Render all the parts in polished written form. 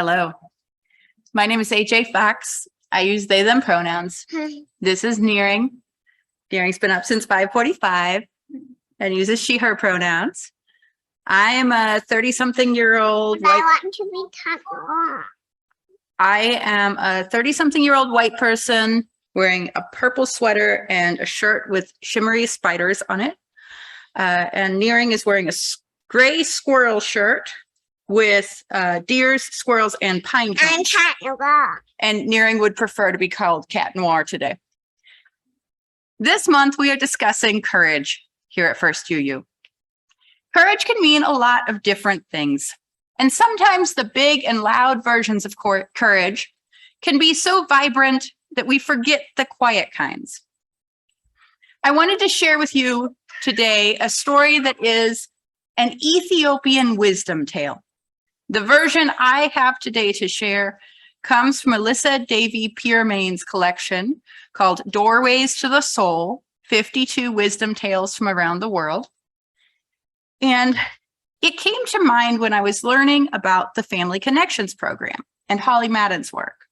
Hello, my name is AJ Fox. I use they, them pronouns. This is Nearing. Nearing's been up since 5:45 and uses she, her pronouns. I am a 30-something-year-old I white. want to be cut. I am a 30-something-year-old white person wearing a purple sweater and a shirt with shimmery spiders on it. And Nearing is wearing a gray squirrel shirt with deers, squirrels, and pine I'm cones. cat noir. And Nearing would prefer to be called Cat Noir today. This month, we are discussing courage here at First UU. Courage can mean a lot of different things. And sometimes the big and loud versions of courage can be so vibrant that we forget the quiet kinds. I wanted to share with you today a story that is an Ethiopian wisdom tale. The version I have today to share comes from Alyssa Davy Piermain's collection called Doorways to the Soul, 52 Wisdom Tales from Around the World. And it came to mind when I was learning about the Family Connections program and Holly Madden's work.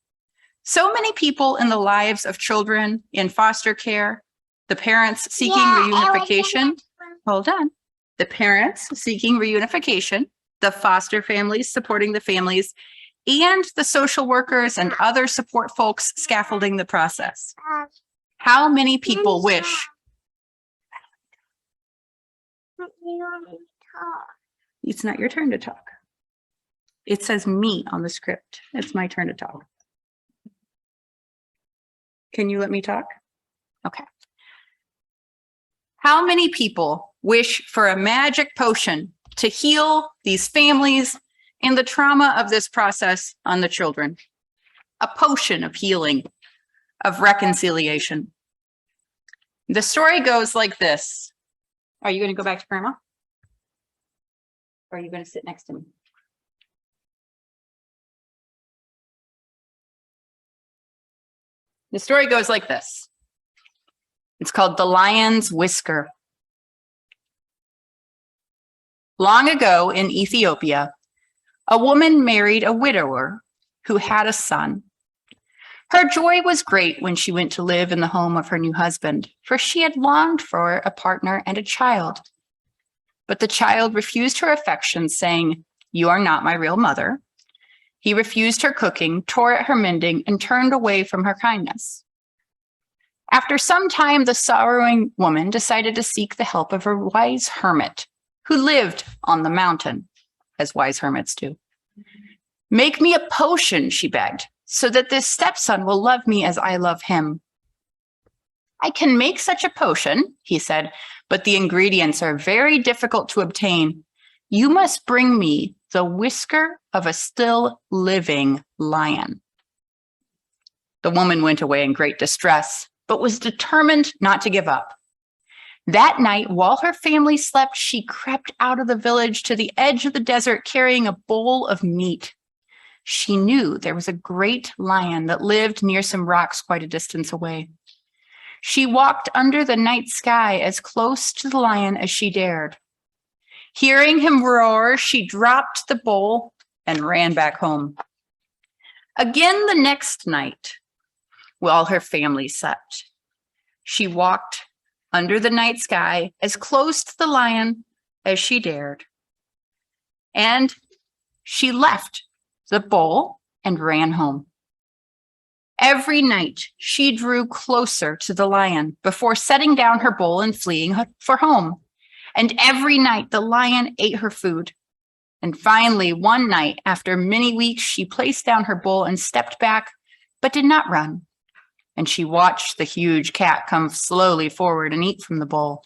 So many people in the lives of children in foster care, the parents seeking reunification. Hold on. The parents seeking reunification, the foster families supporting the families, and the social workers and other support folks scaffolding the process. How many people wish? It's not your turn to talk. It says me on the script. It's my turn to talk. Can you let me talk? Okay. How many people wish for a magic potion to heal these families and the trauma of this process on the children? A potion of healing, of reconciliation. The story goes like this. Are you going to go back to Grandma? Or are you going to sit next to me? The story goes like this. It's called The Lion's Whisker. Long ago in Ethiopia, a woman married a widower who had a son. Her joy was great when she went to live in the home of her new husband, for she had longed for a partner and a child. But the child refused her affection, saying, "You are not my real mother." He refused her cooking, tore at her mending, and turned away from her kindness. After some time, the sorrowing woman decided to seek the help of a wise hermit who lived on the mountain, as wise hermits do. "Make me a potion," she begged, "so that this stepson will love me as I love him." "I can make such a potion," he said, "but the ingredients are very difficult to obtain. You must bring me the whisker of a still living lion." The woman went away in great distress, but was determined not to give up. That night, while her family slept, she crept out of the village to the edge of the desert carrying a bowl of meat. She knew there was a great lion that lived near some rocks quite a distance away. She walked under the night sky as close to the lion as she dared. Hearing him roar, she dropped the bowl and ran back home. Again the next night, while her family slept, she walked under the night sky as close to the lion as she dared. And she left the bowl and ran home. Every night, she drew closer to the lion before setting down her bowl and fleeing for home. And every night, the lion ate her food. And finally, one night, after many weeks, she placed down her bowl and stepped back, but did not run. And she watched the huge cat come slowly forward and eat from the bowl.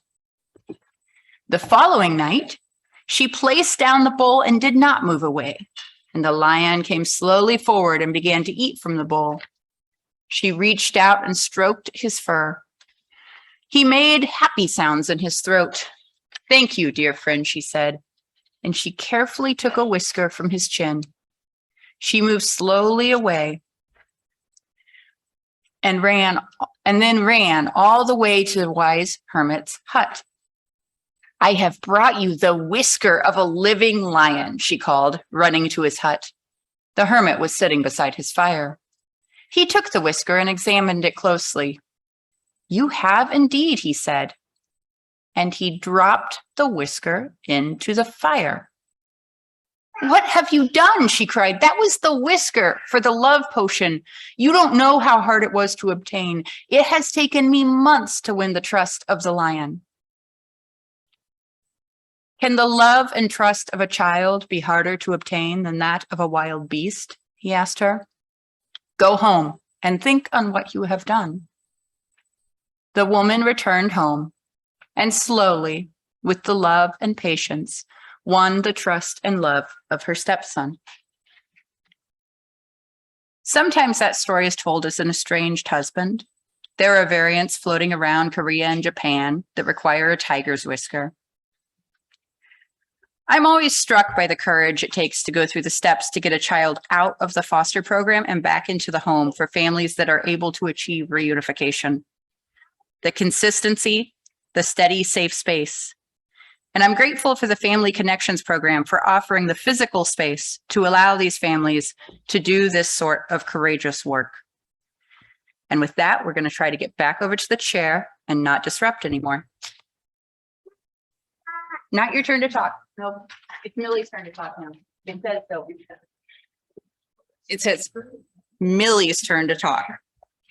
The following night, she placed down the bowl and did not move away. And the lion came slowly forward and began to eat from the bowl. She reached out and stroked his fur. He made happy sounds in his throat. "Thank you, dear friend," she said. And she carefully took a whisker from his chin. She moved slowly away and then ran all the way to the wise hermit's hut. "I have brought you the whisker of a living lion," she called, running to his hut. The hermit was sitting beside his fire. He took the whisker and examined it closely. "You have indeed," he said. And he dropped the whisker into the fire. "What have you done?" she cried. "That was the whisker for the love potion. You don't know how hard it was to obtain. It has taken me months to win the trust of the lion." "Can the love and trust of a child be harder to obtain than that of a wild beast?" he asked her. "Go home and think on what you have done." The woman returned home and slowly, with the love and patience, won the trust and love of her stepson. Sometimes that story is told as an estranged husband. There are variants floating around Korea and Japan that require a tiger's whisker. I'm always struck by the courage it takes to go through the steps to get a child out of the foster program and back into the home for families that are able to achieve reunification. The consistency, the steady, safe space. And I'm grateful for the Family Connections program for offering the physical space to allow these families to do this sort of courageous work. And with that, we're going to try to get back over to the chair and not disrupt anymore. Not your turn to talk. No, it's Millie's turn to talk now. It says so. It says Millie's turn to talk.